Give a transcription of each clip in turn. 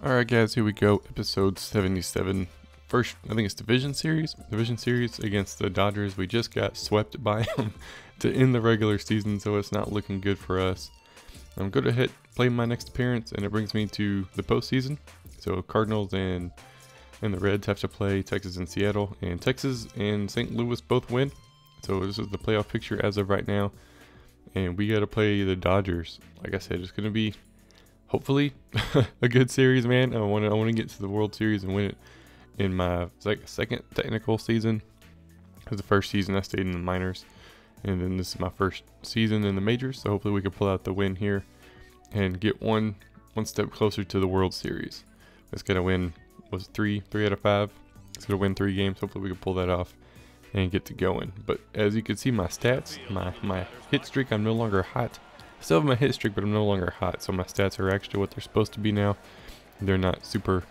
Alright guys, here we go, episode 77. First, I think it's Division Series against the Dodgers. We just got swept by them to end the regular season, so it's not looking good for us. I'm going to hit play my next appearance, and it brings me to the postseason. So Cardinals and the Reds have to play Texas and Seattle, and Texas and St. Louis both win. So this is the playoff picture as of right now, and we got to play the Dodgers. Like I said, it's going to be hopefully a good series, man. I want to get to the World Series and win it in my second technical season. Because the first season I stayed in the minors, and then this is my first season in the majors. So hopefully we can pull out the win here and get one step closer to the World Series. It's gonna win, was it three out of 5? It's gonna win 3 games. Hopefully we can pull that off and get to going. But as you can see, my stats, my hit streak, I'm no longer hot. I still have my hit streak, but I'm no longer hot, so my stats are actually what they're supposed to be now. They're not super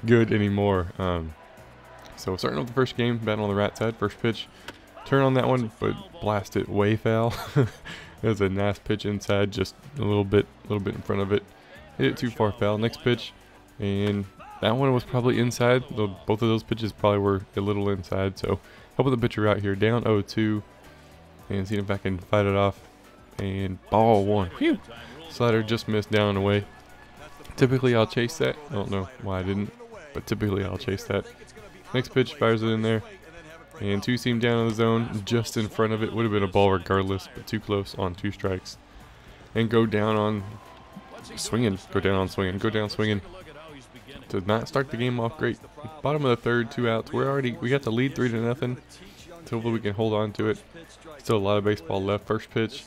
good anymore. So starting off the first game, batting on the right side, first pitch, turn on that one, but blast it way foul. It was a nice pitch inside, just a little bit in front of it. Hit it too far foul. Next pitch, and that one was probably inside. Both of those pitches probably were a little inside. So helping the pitcher out here, down 0-2, and seeing if I can fight it off. And ball 1. Whew. Slider just missed down and away. Typically I'll chase that. I don't know why I didn't, but typically I'll chase that. Next pitch, fires it in there. And 2 seam down in the zone, just in front of it. Would have been a ball regardless, but too close on 2 strikes. And go down on swinging. Go down swinging. To not start the game off great. Bottom of the third, 2 outs. We got the lead 3-0. So hopefully we can hold on to it. Still a lot of baseball left. First pitch.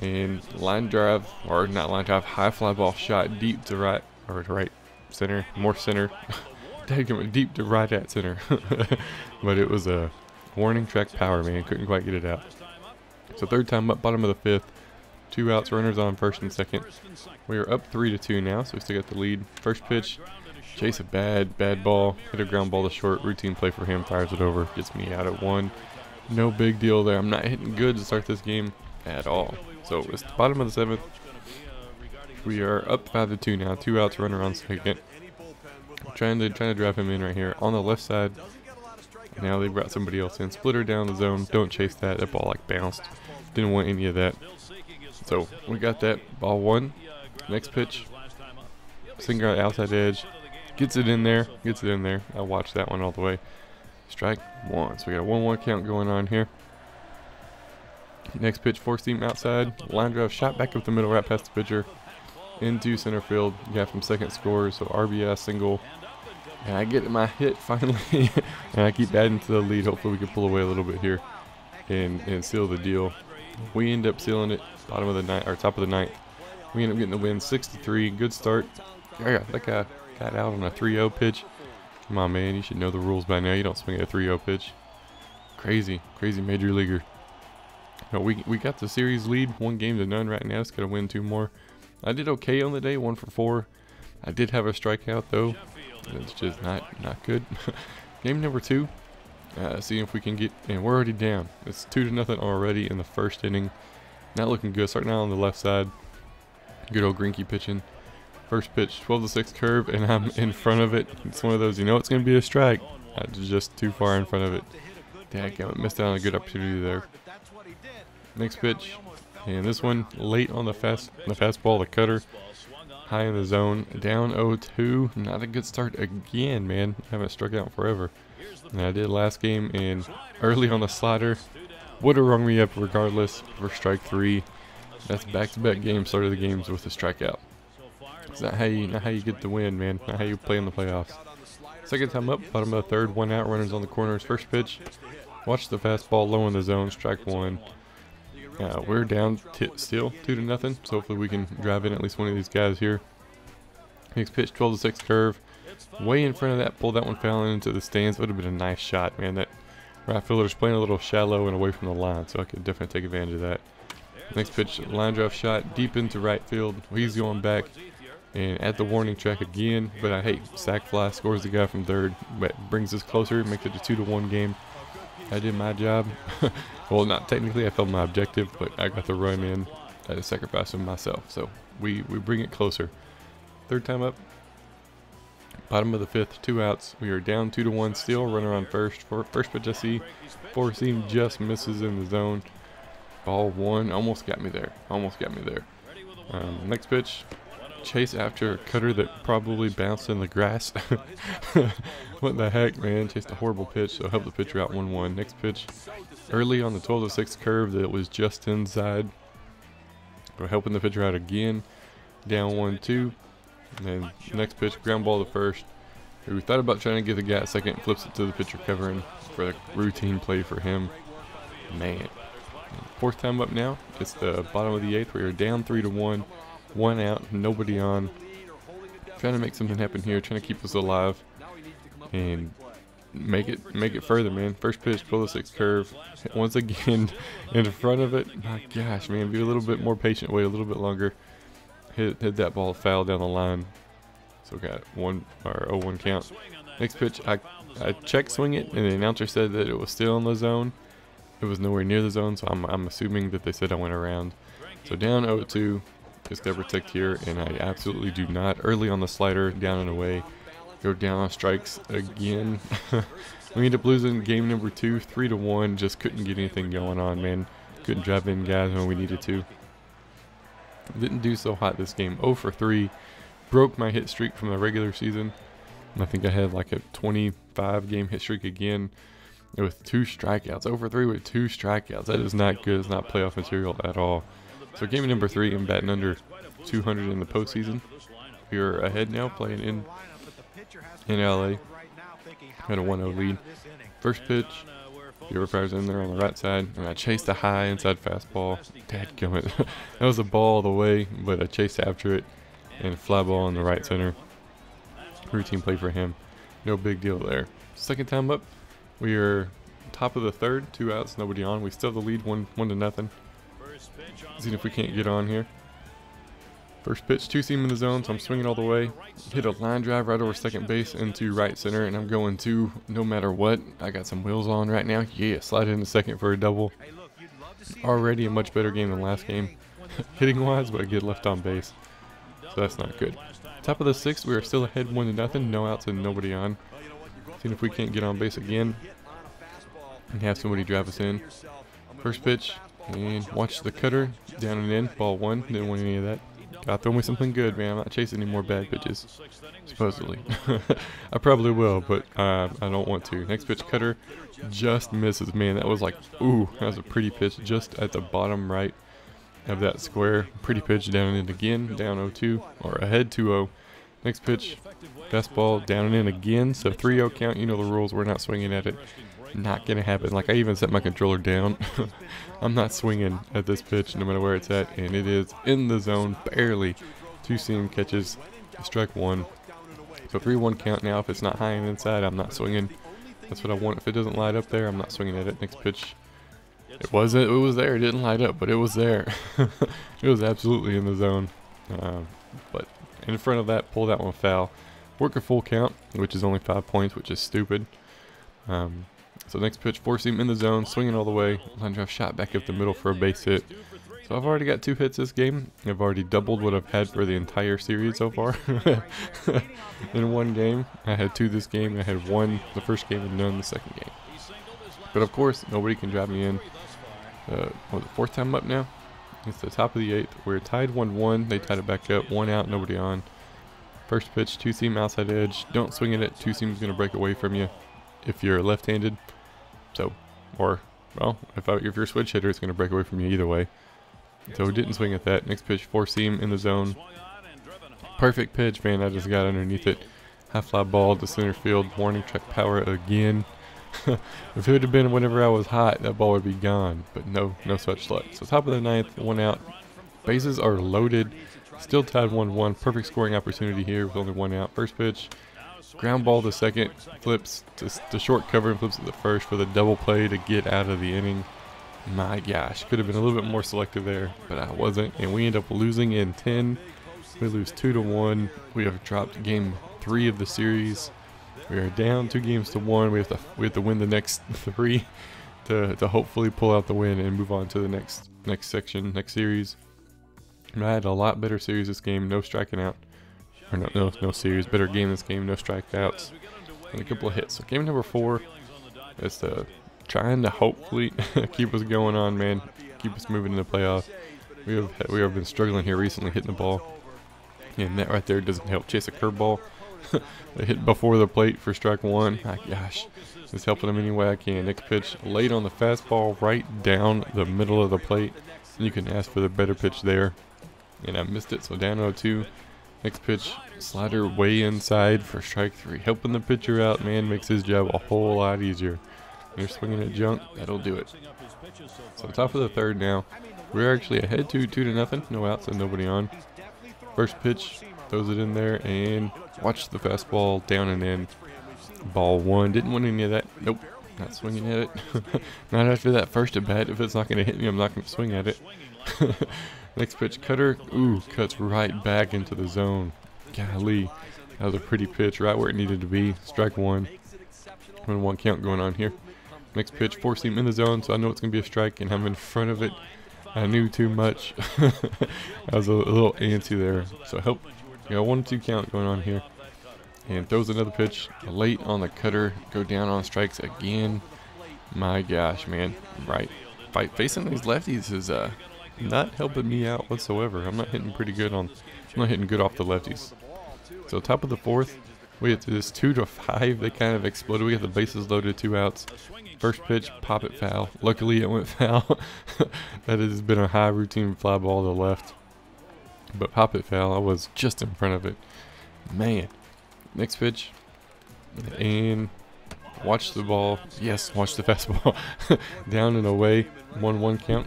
And line drive, or not line drive, high fly ball shot deep to right, or to right center, more center. Deep to right at center. But it was a warning track power, man. Couldn't quite get it out. So third time up, bottom of the 5th. 2 outs, runners on first and second. We are up 3-2 now, so we still got the lead. First pitch, chase a bad ball, hit a ground ball to short. Routine play for him, fires it over, gets me out at 1. No big deal there. I'm not hitting good to start this game at all. So it's the bottom of the 7th. We are up 5-2 now. 2 outs, runner on second. Trying to drive him in right here on the left side. Now they brought somebody else in. Splitter down the zone. Don't chase that. That ball like bounced. Didn't want any of that. So we got that. Ball 1. Next pitch. Sinker outside edge. Gets it in there. I watched that one all the way. Strike 1. So we got a 1-1 count going on here. Next pitch, 4-seam outside, line drive, shot back up the middle, right past the pitcher, into center field. Got from second score, so RBI single. And I get my hit finally, and I keep adding to the lead. Hopefully we can pull away a little bit here and seal the deal. We end up sealing it, bottom of the ninth, or top of the 9th. We end up getting the win, 6-3. Good start. Yeah, that guy got out on a 3-0 pitch. Come on, man, you should know the rules by now. You don't swing at a 3-0 pitch. Crazy major leaguer. No, we got the series lead 1-0 right now. It's gonna win 2 more. I did okay on the day, 1 for 4. I did have a strikeout though. It's just not good. Game number 2. See if we can get, and we're already down. It's 2-0 already in the first inning. Not looking good. Starting out on the left side. Good old Greinke pitching. First pitch, 12-6 curve, and I'm in front of it. It's one of those, it's gonna be a strike. I was just too far in front of it. Dang, missed out on a good opportunity there. Next pitch, and this one late on the fastball, the cutter, high in the zone, down 0-2. Not a good start again, man. I haven't struck out forever. And I did last game, and early on the slider, would have rung me up regardless for strike 3. That's back-to-back games. Started the games with a strikeout. It's not how you get the win, man. Not how you play in the playoffs. Second time up, bottom of the 3rd, 1 out, runners on the corners. First pitch, watch the fastball low in the zone, strike 1. We're down still 2-0, so hopefully we can drive in at least one of these guys here. Next pitch, 12-6 curve, way in front of that, pulled that one foul into the stands. Would have been a nice shot, man. That right fielder's playing a little shallow and away from the line, so I could definitely take advantage of that. Next pitch, line drive shot deep into right field. He's going back and at the warning track again, but I hate sac fly, scores the guy from 3rd, but brings us closer, makes it a 2-1 game. I did my job. Well, not technically, I failed my objective, but I got the run in. I sacrificed him myself, so we bring it closer. Third time up. Bottom of the fifth, 2 outs. We are down 2-1 still. Runner on first. First pitch I see. Four seam just misses in the zone. Ball 1. Almost got me there. Almost got me there. Next pitch. Chase after a cutter that probably bounced in the grass. What the heck, man? Chased a horrible pitch, so help the pitcher out 1-1. Next pitch. Early on the 12-6 curve that was just inside. We're helping the pitcher out again. Down 1-2. And then next pitch, ground ball to first. We thought about trying to get the guy at second, flips it to the pitcher covering for a routine play for him. Man. Fourth time up now. It's the bottom of the eighth. We are down 3-1. 1 out, nobody on. Trying to make something happen here, trying to keep us alive and make it further, man. First pitch, pull the 6 curve. Once again in front of it. My gosh, man, be a little bit more patient, wait a little bit longer. Hit that ball foul down the line. So got 0-1 count. Next pitch, I check swing it, and the announcer said that it was still in the zone. It was nowhere near the zone, so I'm assuming that they said I went around. So down 0-2. Just gotta protect here, and I absolutely do not. Early on the slider, down and away. Go down on strikes again. We end up losing game number 2, 3-1. Just couldn't get anything going on, man. Couldn't drive in guys when we needed to. Didn't do so hot this game. 0 for 3. Broke my hit streak from the regular season. I think I had like a 25 game hit streak again with 2 strikeouts. 0 for 3 with 2 strikeouts. That is not good. It's not playoff material at all. So game number 3, I'm batting under 200 in the postseason. We are ahead now, playing in LA. Got a 1-0 lead. First pitch, the fire's in there on the right side, and I chased a high inside fastball. Dadgummit. That was a ball all the way, but I chased after it, and fly ball in the right center. Routine play for him. No big deal there. Second time up, we are top of the third, 2 outs, nobody on. We still have the lead, 1-0. See if we can't get on here. First pitch, 2 seam in the zone, so I'm swinging all the way. Hit a line drive right over second base into right center, and I'm going to no matter what. I got some wheels on right now. Yeah, slide into second for a double. Already a much better game than last game, hitting wise, but I get left on base, so that's not good. Top of the 6th, we are still ahead 1-0. No outs and nobody on. Seeing if we can't get on base again and have somebody drive us in. First pitch. And watch the cutter, down and in, ball 1, didn't want any of that. Gotta throw me something good, man. I'm not chasing any more bad pitches, supposedly. I probably will, but I don't want to. Next pitch, cutter, just misses, man. That was like, ooh, that was a pretty pitch just at the bottom right of that square. Pretty pitch, down and in again, down 0-2, or ahead 2-0. Next pitch, fastball, down and in again, so 3-0 count. You know the rules, we're not swinging at it. Not gonna happen. Like, I even set my controller down. I'm not swinging at this pitch no matter where it's at, and it is in the zone barely. 2 seam catches, strike 1. So 3-1 count now. If it's not high and inside, I'm not swinging. That's what I want. If it doesn't light up there, I'm not swinging at it. Next pitch, it was there. It didn't light up, but it was there. It was absolutely in the zone. But in front of that, pull that one foul. Work a full count, which is only 5 points, which is stupid. So next pitch, 4 seam in the zone, swinging all the way. Line drive shot back up the middle for a base hit. So I've already got 2 hits this game. I've already doubled what I've had for the entire series so far. In 1 game, I had 2 this game. I had 1 the first game and none the second game. But of course, nobody can drive me in. The 4th time up now. It's the top of the 8th. We're tied 1-1. They tied it back up. 1 out, nobody on. First pitch, 2 seam outside edge. Don't swing at it. 2 seam's going to break away from you if you're left-handed. So, or, well, if you're a switch hitter, it's going to break away from you either way. So didn't swing at that. Next pitch, 4 seam in the zone. Perfect pitch, man. I just got underneath it. High fly ball to center field. Warning track power again. If it would have been whenever I was hot, that ball would be gone. But no such luck. So top of the 9th, 1 out. Bases are loaded. Still tied 1-1. Perfect scoring opportunity here with only 1 out. First pitch. Ground ball to second, flips to short cover and flips to the first for the double play to get out of the inning. My gosh, could have been a little bit more selective there, but I wasn't. And we end up losing in 10. We lose 2-1. We have dropped game 3 of the series. We are down 2-1. We have to win the next 3 to hopefully pull out the win and move on to the next section, next series. I had a lot better series this game. No striking out. or no series, better game this game, no strikeouts, and a couple of hits. So game number 4 is trying to hopefully keep us going on, man, keep us moving in the playoffs. We have been struggling here recently hitting the ball, and that right there doesn't help. Chase a curveball, hit before the plate for strike 1. My gosh, just helping him any way I can. Next pitch, late on the fastball, right down the middle of the plate. You can ask for the better pitch there, and I missed it, so down 0-2. Next pitch, slider way inside for strike 3. Helping the pitcher out, man, makes his job a whole lot easier. You're swinging at junk, that'll do it. So top of the 3rd now. We're actually ahead 2-0, no outs and nobody on. First pitch, throws it in there, and watch the fastball down and in. Ball 1, didn't want any of that. Nope, not swinging at it. Not after that first at bat. If it's not going to hit me, I'm not going to swing at it. Next pitch, cutter. Ooh, cuts right back into the zone. Golly, that was a pretty pitch, right where it needed to be. Strike 1. 1-1 count going on here. Next pitch, force him in the zone, so I know it's going to be a strike, and I'm in front of it. I knew too much. I was a little antsy there. So help. You got 1-2 count going on here. And throws another pitch late on the cutter. Go down on strikes again. My gosh, man. Right. Facing these lefties is not helping me out whatsoever. I'm not hitting pretty good on. I'm not hitting good off the lefties. So top of the 4th, we get to this 2-5. They kind of exploded. We got the bases loaded, 2 outs. First pitch, pop it foul. Luckily it went foul. That has been a high routine fly ball to the left. But pop it foul. I was just in front of it. Man. Next pitch. And watch the ball. Yes, watch the fastball. Down and away. 1-1 count.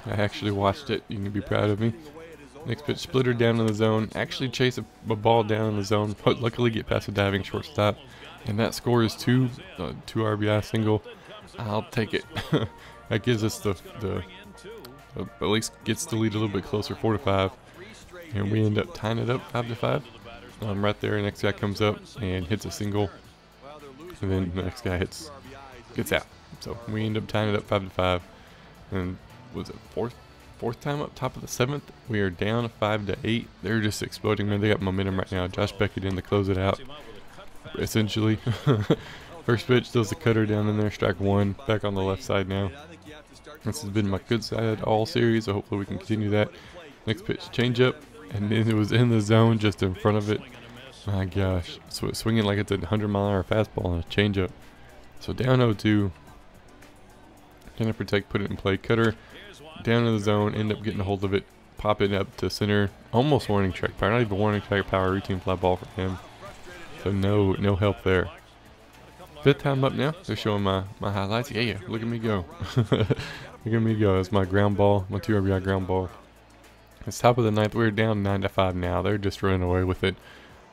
I actually watched it. You can be proud of me. Next pitch, splitter down in the zone. Actually chase a ball down in the zone. But luckily get past a diving shortstop. And that score is 2 RBI single. I'll take it. That gives us the at least gets the lead a little bit closer, 4-5. And we end up tying it up 5-5. Right there, next guy comes up and hits a single. And then the next guy gets out. So we end up tying it up 5-5. And was it fourth time up, top of the 7th? We are down 5-8. They're just exploding, man. They got momentum right now. Josh Beckett in to close it out. Essentially. First pitch, throws the cutter down in there, strike 1. Back on the left side now. This has been my good side all series, so hopefully we can continue that. Next pitch, change up, and then it was in the zone just in front of it. My gosh. So it's swinging like it's a 100-mile-an-hour fastball and a change up. So down 0-2. Can I protect, put it in play. Cutter down in the zone, end up getting a hold of it, pop it up to center. Almost warning track power, not even warning track power, routine fly ball for him. So no help there. 5th time up now. They're showing my highlights. Yeah, look at me go. Look at me go. It's my ground ball, my 2 RBI ground ball. It's top of the 9th. We're down 9-5 now. They're just running away with it.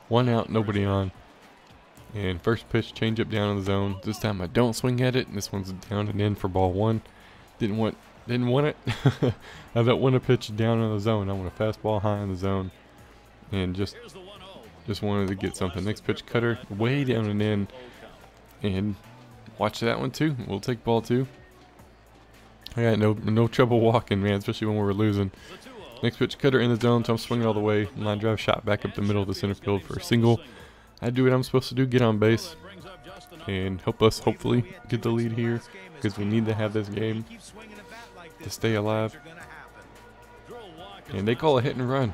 1 out, nobody on. And first pitch, change up down in the zone. This time I don't swing at it. And this one's down and in for ball 1. Didn't want it. I don't want to pitch down in the zone. I want a fastball high in the zone. And just wanted to get something. Next pitch, cutter way down and in. And watch that one too. We'll take ball 2. I got no trouble walking, man, especially when we were losing. Next pitch, cutter in the zone, so I'm swinging all the way. Line drive shot back up the middle of the center field for a single. I do what I'm supposed to do, get on base, and help us hopefully get the lead here, because we need to have this game to stay alive. And they call a hit and run.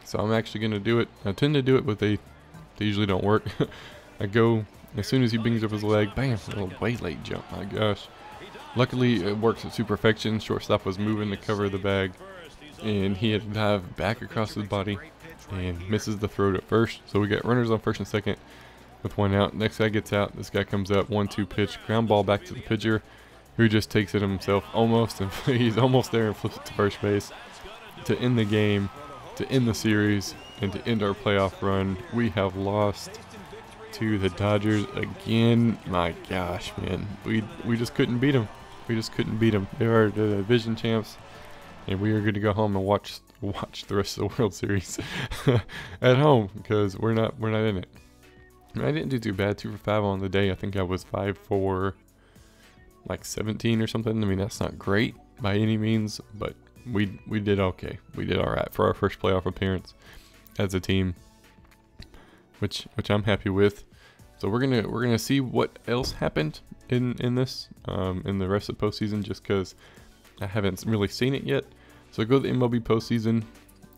So I'm actually going to do it. I tend to do it, but they usually don't work. I go, as soon as he brings up his leg, bam, a little way late jump, my gosh. Luckily, it works to perfection. Shortstop was moving to cover the bag, and he had to dive back across his body and misses the throw at first. So we got runners on first and second with 1 out. Next guy gets out. This guy comes up, 1-2 pitch, ground ball back to the pitcher, who just takes it himself almost, and he's almost there and flips it to first base to end the game, to end the series, and to end our playoff run. We have lost to the Dodgers again. My gosh, man, we just couldn't beat them. We just couldn't beat them. They are the division champs, and we are going to go home and watch the rest of the World Series at home, because we're not in it. I didn't do too bad. 2 for 5 on the day. I think I was 5 for like 17 or something. I mean, that's not great by any means, but we did okay. We did all right for our first playoff appearance. as a team, which I'm happy with. So we're gonna see what else happened in this in the rest of the postseason, just because I haven't really seen it yet. So go to the MLB postseason,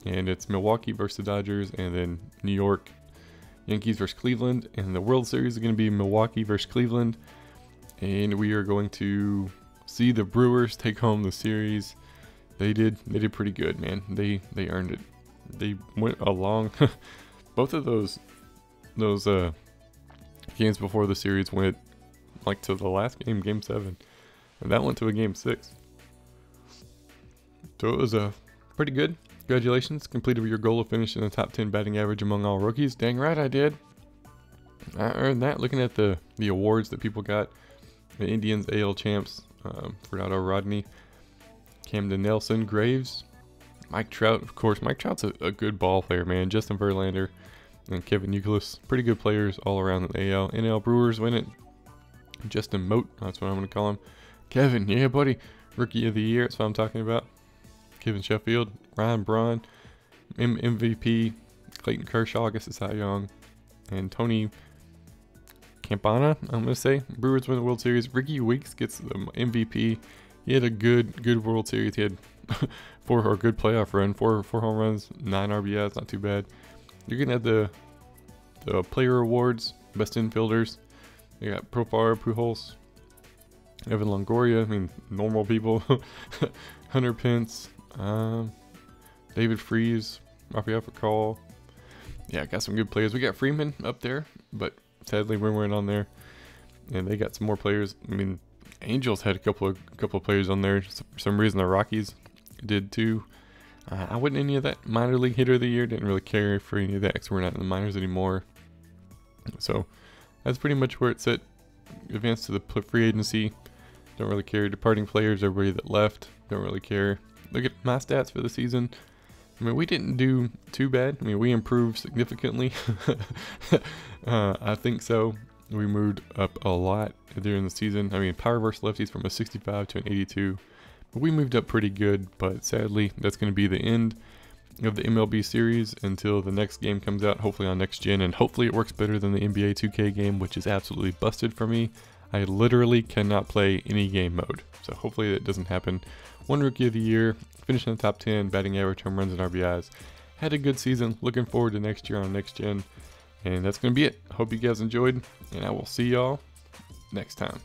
and it's Milwaukee versus the Dodgers, and then New York Yankees versus Cleveland, and the World Series is going to be Milwaukee versus Cleveland, and we are going to see the Brewers take home the series. They did pretty good, man. They earned it. They went along. Both of those games before the series went like to the last game, Game 7, and that went to a Game 6. So it was pretty good. Congratulations, completed your goal of finishing in the top 10 batting average among all rookies. Dang right I did. I earned that. Looking at the awards that people got, the Indians AL champs, Fernando Rodney, Camden Nelson, Graves, Mike Trout. Of course, Mike Trout's a good ball player, man. Justin Verlander and Kevin Youkilis, pretty good players all around the AL. NL Brewers win it. Justin Mote, that's what I'm going to call him. Kevin, yeah, buddy. Rookie of the Year, that's what I'm talking about. Kevin Sheffield, Ryan Braun, MVP, Clayton Kershaw, I guess it's Cy Young, and Tony Campana, I'm going to say. Brewers win the World Series. Ricky Weeks gets the MVP. He had a good World Series. He had a good playoff run, four home runs, 9 RBIs, not too bad. You're going to have the player awards, best infielders. You got Profar, Pujols, Evan Longoria, I mean, normal people. Hunter Pence, David Freese, Rafael Furcal. Yeah, got some good players. We got Freeman up there, but sadly we weren't on there. And they got some more players. I mean, Angels had a couple of players on there. For some reason, the Rockies did too. I wasn't any of that. Minor league hitter of the year, didn't really care for any of that because we're not in the minors anymore. So that's pretty much where it's at. Advanced to the free agency. Don't really care. Departing players, everybody that left, don't really care. Look at my stats for the season. I mean, we didn't do too bad. I mean, we improved significantly. I think so. We moved up a lot during the season. I mean, power versus lefties from a 65 to an 82. But we moved up pretty good, but sadly, that's going to be the end of the MLB series until the next game comes out, hopefully on next gen, and hopefully it works better than the NBA 2K game, which is absolutely busted for me. I literally cannot play any game mode, so hopefully that doesn't happen. One Rookie of the Year, finished in the top 10, batting average, home runs, and RBIs. Had a good season. Looking forward to next year on next gen, and that's going to be it. Hope you guys enjoyed, and I will see y'all next time.